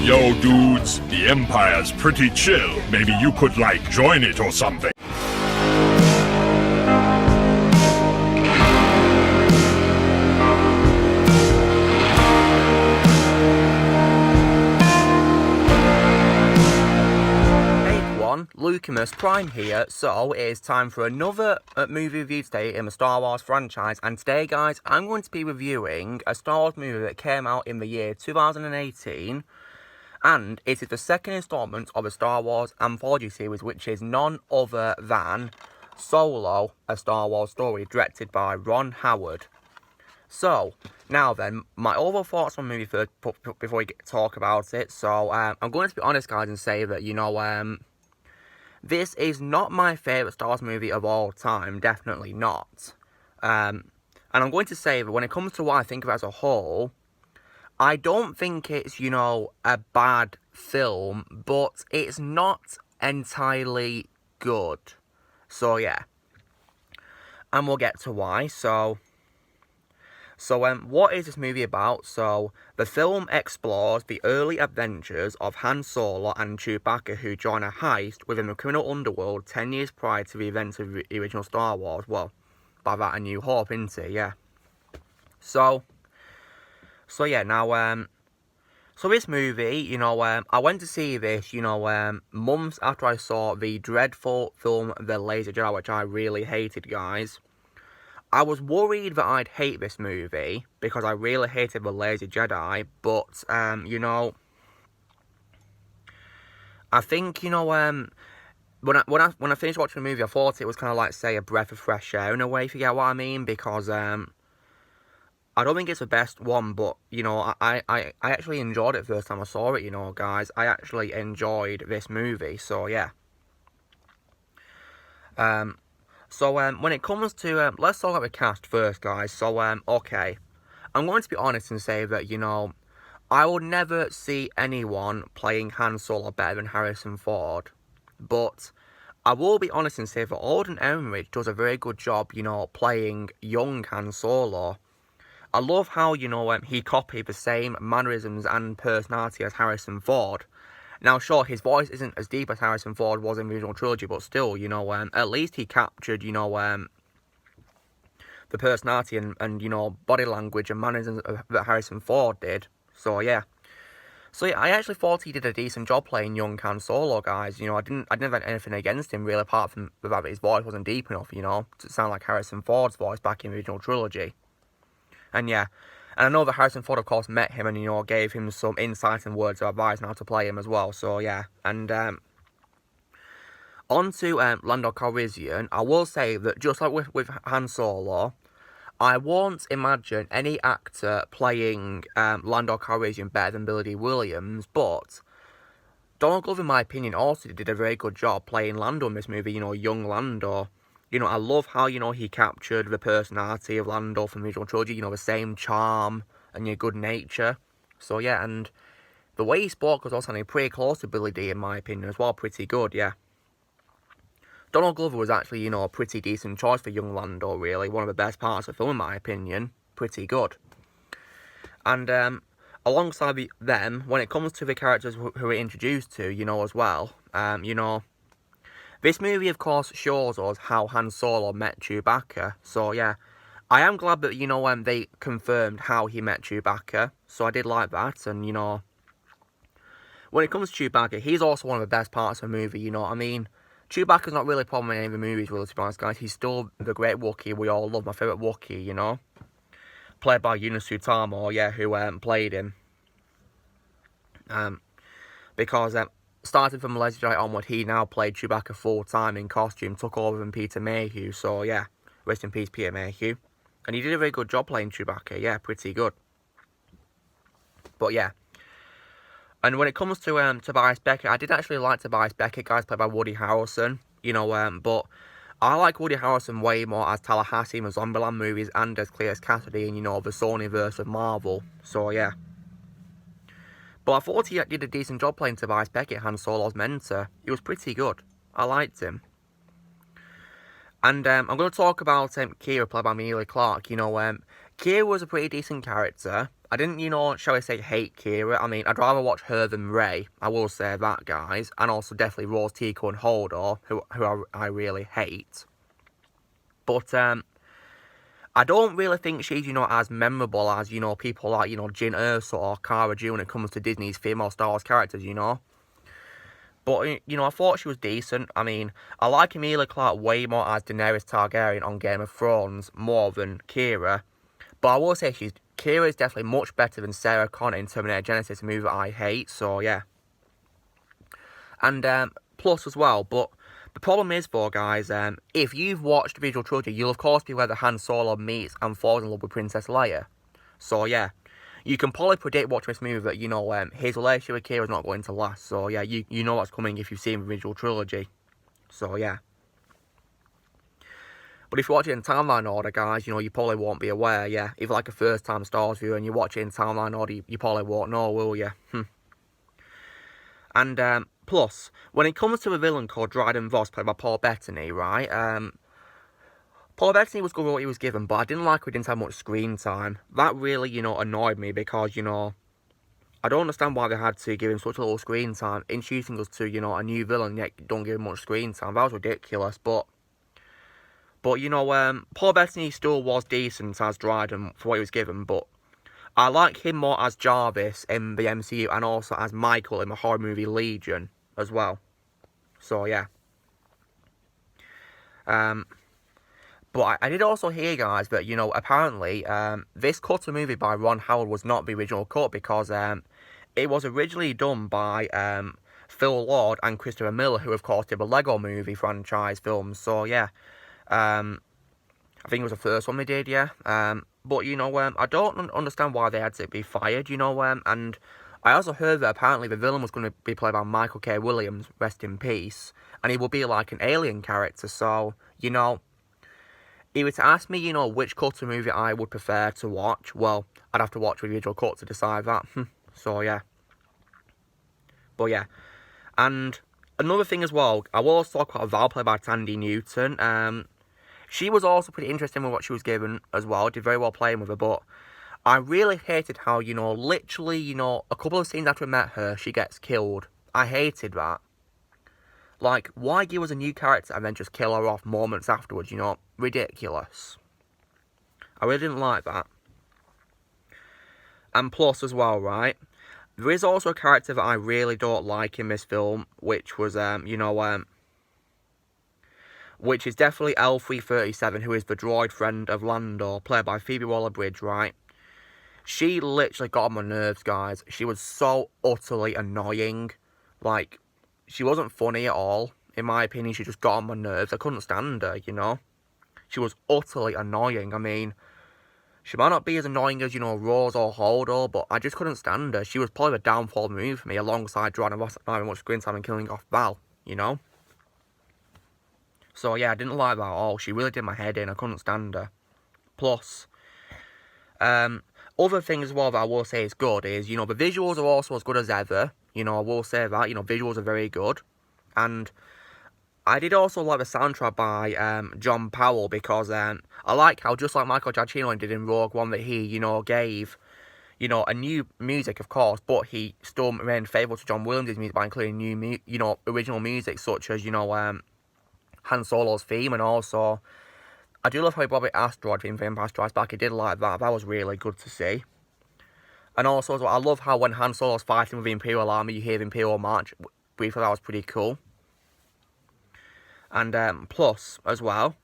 Yo, dudes, the Empire's pretty chill. Maybe you could, join it or something. Lucimus Prime here. So it is time for another movie review today in the Star Wars franchise, and today guys I'm going to be reviewing a Star Wars movie that came out in the year 2018, and it is the second installment of a Star Wars anthology series, which is none other than Solo, a Star Wars story, directed by Ron Howard. So, now then, my overall thoughts on the movie first, before we talk about it. So, I'm going to be honest guys and say that, this is not my favourite Star Wars movie of all time, definitely not. And I'm going to say that when it comes to what I think of it as a whole, I don't think it's, a bad film, but it's not entirely good. So, yeah. And we'll get to why. So, what is this movie about? So, the film explores the early adventures of Han Solo and Chewbacca, who join a heist within the criminal underworld 10 years prior to the events of the original Star Wars. Well, by that, A New Hope, isn't it? Yeah. So yeah, now, so this movie, I went to see this, months after I saw the dreadful film The Last Jedi, which I really hated, guys. I was worried that I'd hate this movie, because I really hated The Last Jedi, but, I think, when I finished watching the movie, I thought it was kind of like, say, a breath of fresh air in a way, if you get what I mean, because, I don't think it's the best one, but, I actually enjoyed it the first time I saw it, guys. I actually enjoyed this movie, so, yeah. So, when it comes to, let's talk about the cast first, guys. So, okay. I'm going to be honest and say that, I would never see anyone playing Han Solo better than Harrison Ford. But I will be honest and say that Alden Ehrenreich does a very good job, playing young Han Solo. I love how, he copied the same mannerisms and personality as Harrison Ford. Now, sure, his voice isn't as deep as Harrison Ford was in the original trilogy, but still, at least he captured, the personality and body language and mannerisms that Harrison Ford did. So, yeah. So, yeah, I actually thought he did a decent job playing young Han Solo, guys. I didn't have anything against him, really, apart from the fact that his voice wasn't deep enough, to sound like Harrison Ford's voice back in the original trilogy. And, yeah. And I know that Harrison Ford, of course, met him and, gave him some insight and words of advice on how to play him as well. So, yeah. And, on to Lando Calrissian, I will say that just like with Han Solo, I won't imagine any actor playing Lando Calrissian better than Billy Dee Williams, but Donald Glover, in my opinion, also did a very good job playing Lando in this movie, young Lando. I love how, he captured the personality of Lando from the original trilogy, the same charm and good nature. So, yeah, and the way he spoke was also sounding pretty close to Billy Dee, in my opinion, as well, pretty good, yeah. Donald Glover was actually, a pretty decent choice for young Lando, really, one of the best parts of the film, in my opinion, pretty good. And, alongside them, when it comes to the characters who we're introduced to, as well, this movie, of course, shows us how Han Solo met Chewbacca. So, yeah, I am glad that, they confirmed how he met Chewbacca. So, I did like that. And, when it comes to Chewbacca, he's also one of the best parts of the movie, I mean, Chewbacca's not really a problem in any of the movies, really, to be honest, guys. He's still the great Wookiee we all love. My favourite Wookiee, played by Ewan Suitamo, yeah, who played him. Because, starting from Last Jedi onward, he now played Chewbacca full-time in costume, took over from Peter Mayhew, so yeah, rest in peace Peter Mayhew. And he did a very good job playing Chewbacca, yeah, pretty good. But yeah. And when it comes to Tobias Beckett, I did actually like Tobias Beckett, guys, played by Woody Harrelson, but I like Woody Harrelson way more as Tallahassee in the Zombieland movies and as Cletus Cassidy in, the Sonyverse of Marvel, so yeah. But I thought he did a decent job playing Tobias Beckett, Han Solo's mentor. He was pretty good. I liked him. And I'm going to talk about Kira, played by Emilia Clarke. Kira was a pretty decent character. I didn't, shall I say, hate Kira. I mean, I'd rather watch her than Rey. I will say that, guys. And also definitely Rose Tico and Hodor, who I really hate. But, I don't really think she's, as memorable as, people like, Jyn Erso or Cara Dune when it comes to Disney's female Star Wars characters, But, I thought she was decent. I mean, I like Emilia Clarke way more as Daenerys Targaryen on Game of Thrones more than Kira. But I will say Kira is definitely much better than Sarah Connor in Terminator Genisys, a movie that I hate, so yeah. And plus as well, but the problem is, though, guys, if you've watched the visual trilogy, you'll of course be where the Han Solo meets and falls in love with Princess Leia. So yeah, you can probably predict watching this movie that, his relationship with Kira is not going to last. So yeah, you know what's coming if you've seen the visual trilogy. So yeah. But if you watch it in timeline order, guys, you probably won't be aware, yeah. If you're like a first-time Star Wars viewer and you watch it in timeline order, you probably won't know, will you? And, plus, when it comes to a villain called Dryden Voss, played by Paul Bettany, right, Paul Bettany was good with what he was given, but I didn't like he didn't have much screen time. That really, annoyed me because, I don't understand why they had to give him such a little screen time, introducing us to, a new villain, yet don't give him much screen time. That was ridiculous, But, Paul Bettany still was decent as Dryden for what he was given, but I like him more as Jarvis in the MCU and also as Michael in the horror movie Legion as well. So, yeah. But I did also hear, guys, that, apparently, this cut of the movie by Ron Howard was not the original cut because it was originally done by Phil Lord and Christopher Miller, who, of course, did the Lego Movie franchise films. So, yeah. I think it was the first one they did, yeah. But, I don't understand why they had to be fired, and I also heard that apparently the villain was going to be played by Michael K. Williams, rest in peace, and he will be like an alien character, so, if you were to ask me, which cut of movie I would prefer to watch, well, I'd have to watch the original cut to decide that, so, yeah. But, yeah, and another thing as well, I will also talk about Val, played by Tandy Newton. She was also pretty interesting with what she was given as well. Did very well playing with her, but I really hated how, literally, a couple of scenes after I met her, she gets killed. I hated that. Like, why give us a new character and then just kill her off moments afterwards, Ridiculous. I really didn't like that. And plus as well, right, there is also a character that I really don't like in this film, which was, which is definitely L337, who is the droid friend of Lando, played by Phoebe Waller-Bridge, right? She literally got on my nerves, guys. She was so utterly annoying. Like, she wasn't funny at all. In my opinion, she just got on my nerves. I couldn't stand her, She was utterly annoying. I mean, she might not be as annoying as, Rose or Hodor, but I just couldn't stand her. She was probably the downfall movie for me, alongside Dryden Voss not having much screen time and killing off Val, So, yeah, I didn't like that at all. She really did my head in. I couldn't stand her. Plus, other thing as well that I will say is good is, the visuals are also as good as ever. I will say that, visuals are very good. And I did also like the soundtrack by John Powell because I like how, just like Michael Giacchino did in Rogue One, that he, gave, a new music, of course, but he still remained faithful to John Williams' music by including new, original music such as, Han Solo's theme, and also I do love how he brought the Asteroid theme for Empire Strikes Back. I did like that. That was really good to see. And also, as well, I love how when Han Solo's fighting with the Imperial Army, you hear the Imperial March. Briefly, that was pretty cool. And plus, as well,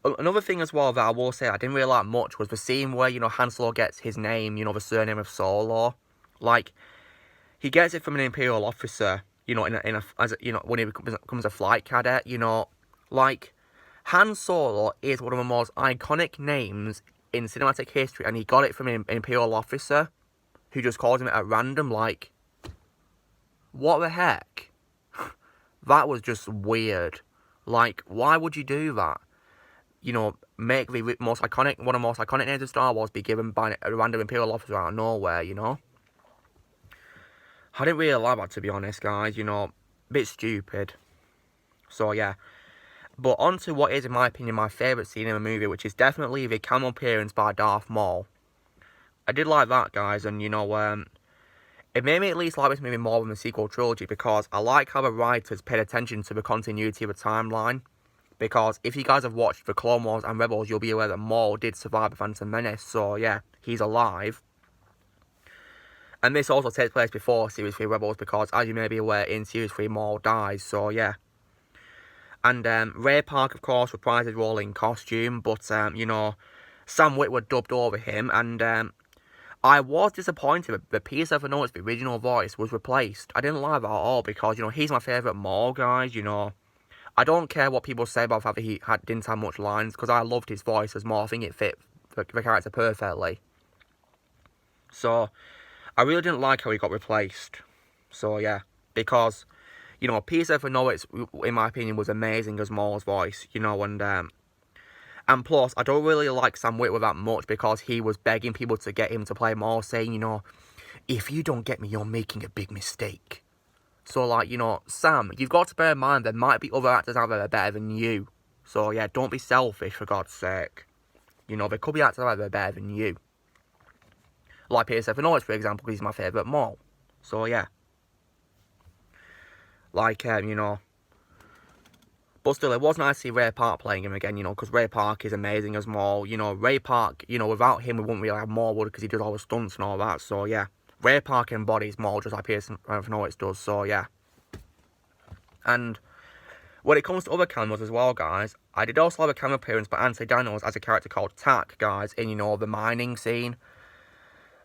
another thing as well that I will say I didn't really like much was the scene where, Han Solo gets his name, the surname of Solo. Like, he gets it from an Imperial officer, when he becomes a flight cadet, Like, Han Solo is one of the most iconic names in cinematic history, and he got it from an Imperial officer who just calls him at random. Like, what the heck? That was just weird. Like, why would you do that? Make the most iconic, one of the most iconic names of Star Wars be given by a random Imperial officer out of nowhere, I didn't really like that, to be honest, guys, a bit stupid. So, yeah. But on to what is, in my opinion, my favourite scene in the movie, which is definitely the cameo appearance by Darth Maul. I did like that, guys, and, you know, it made me at least like this movie more than the sequel trilogy, because I like how the writers paid attention to the continuity of the timeline. Because if you guys have watched the Clone Wars and Rebels, you'll be aware that Maul did survive the Phantom Menace, so yeah, he's alive. And this also takes place before Series 3 Rebels, because as you may be aware, in Series 3 Maul dies, so yeah. And Ray Park, of course, reprised his role in costume, but, you know, Sam Witwer dubbed over him, and I was disappointed that Peter Stephanoulis, the original voice, was replaced. I didn't like that at all, because, you know, he's my favourite Maul, guys, you know. I don't care what people say about the fact that he didn't have much lines, because I loved his voice as Maul. I think it fit the character perfectly. So, I really didn't like how he got replaced. So, yeah, because, you know, Peter Stephanoulis, in my opinion, was amazing as Maul's voice, you know, and plus, I don't really like Sam Witwer that much, because he was begging people to get him to play Maul, saying, you know, if you don't get me, you're making a big mistake. So, like, you know, Sam, you've got to bear in mind there might be other actors out there that are better than you. So, yeah, don't be selfish, for God's sake. You know, there could be actors out there that are better than you. Like Peter Stephanoulis, for example, because he's my favourite Maul. So, yeah. Like, you know. But still, it was nice to see Ray Park playing him again, you know, because Ray Park is amazing as Maul. You know, Ray Park, you know, without him, we wouldn't really have Maul, would, because he does all the stunts and all that. So, yeah. Ray Park embodies Maul just like Peter Stephanoulis does, so yeah. And when it comes to other cameos as well, guys, I did also have a cameo appearance by Anthony Daniels as a character called Tak, guys, in, you know, the mining scene.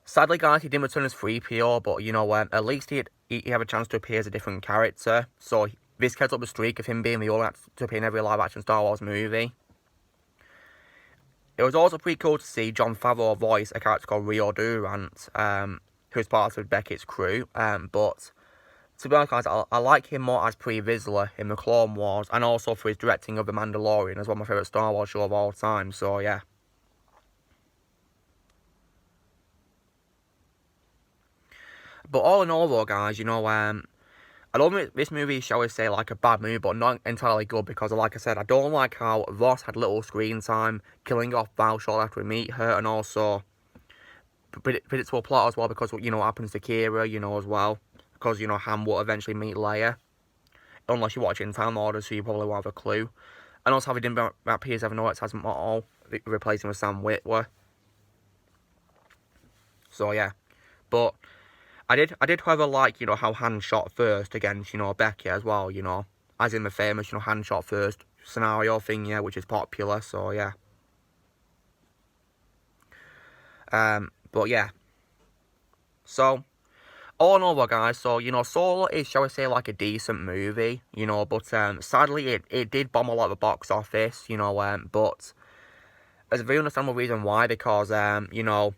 Sadly, guys, he didn't return as 3PO, but, you know, at least he had a chance to appear as a different character. So, this kept up the streak of him being the only actor to appear in every live-action Star Wars movie. It was also pretty cool to see Jon Favreau voice a character called Rio Durant, who's part of Beckett's crew, but to be honest, guys, I like him more as Pre Vizsla in the Clone Wars, and also for his directing of The Mandalorian, as one of my favourite Star Wars show of all time, so yeah. But all in all, though, guys, you know, I don't think this movie, shall we say, like a bad movie, but not entirely good, because, like I said, I don't like how Ross had little screen time, killing off Val shortly after we meet her, and also predictable plot as well, because, you know, what happens to Kira, you know, as well. Because, you know, Han will eventually meet Leia. Unless you watch it in time order, so you probably won't have a clue. And also, having done about Peter Stephanoulis as Maul, replacing with Sam Witwer. So, yeah. But I did, however, like, you know, how Han shot first against, you know, Becky as well, you know. As in the famous, you know, Han shot first scenario thing, yeah, which is popular, so, yeah. But, yeah. So, all in all, though, guys, so, you know, Solo is, shall we say, like a decent movie, you know, but, sadly, it did bomb a lot of the box office, you know, but there's a very understandable reason why, because, you know,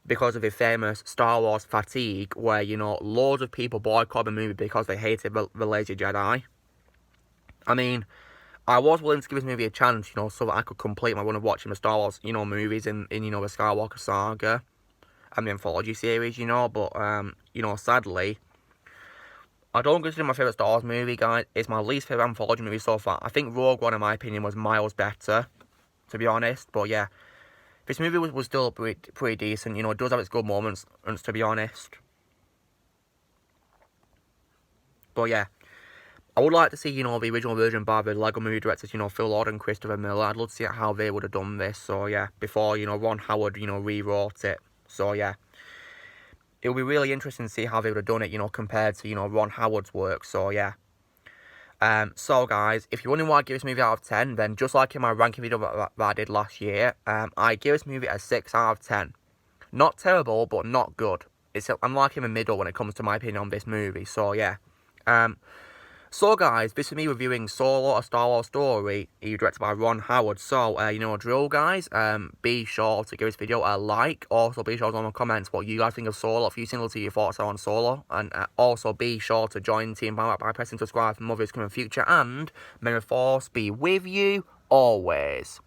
because of the famous Star Wars fatigue, where, you know, loads of people boycotted the movie because they hated the Lazy Jedi. I mean, I was willing to give this movie a chance, you know, so that I could complete my run of watching the Star Wars, you know, movies in you know, the Skywalker saga and the anthology series, you know, but, you know, sadly, I don't consider my favourite Star Wars movie, guys. It's my least favourite anthology movie so far. I think Rogue One, in my opinion, was miles better, to be honest, but yeah. This movie was still pretty decent, you know, it does have its good moments, to be honest. But yeah, I would like to see, you know, the original version by the Lego movie directors, you know, Phil Lord and Christopher Miller. I'd love to see how they would have done this, so yeah, before, you know, Ron Howard, you know, rewrote it. So yeah, it would be really interesting to see how they would have done it, you know, compared to, you know, Ron Howard's work, so yeah. So guys, if you're wondering why I give this movie out of 10, then just like in my ranking video that I did last year, I give this movie a 6 out of 10. Not terrible, but not good. I'm like in the middle when it comes to my opinion on this movie, so yeah. So guys, this is me reviewing Solo, A Star Wars Story, directed by Ron Howard. So, you know, drill guys, be sure to give this video a like. Also, be sure to leave in the comments what you guys think of Solo, if you similar to your thoughts are on Solo. And also be sure to join Team Power by pressing subscribe for more videos coming in the future. And may the Force be with you always.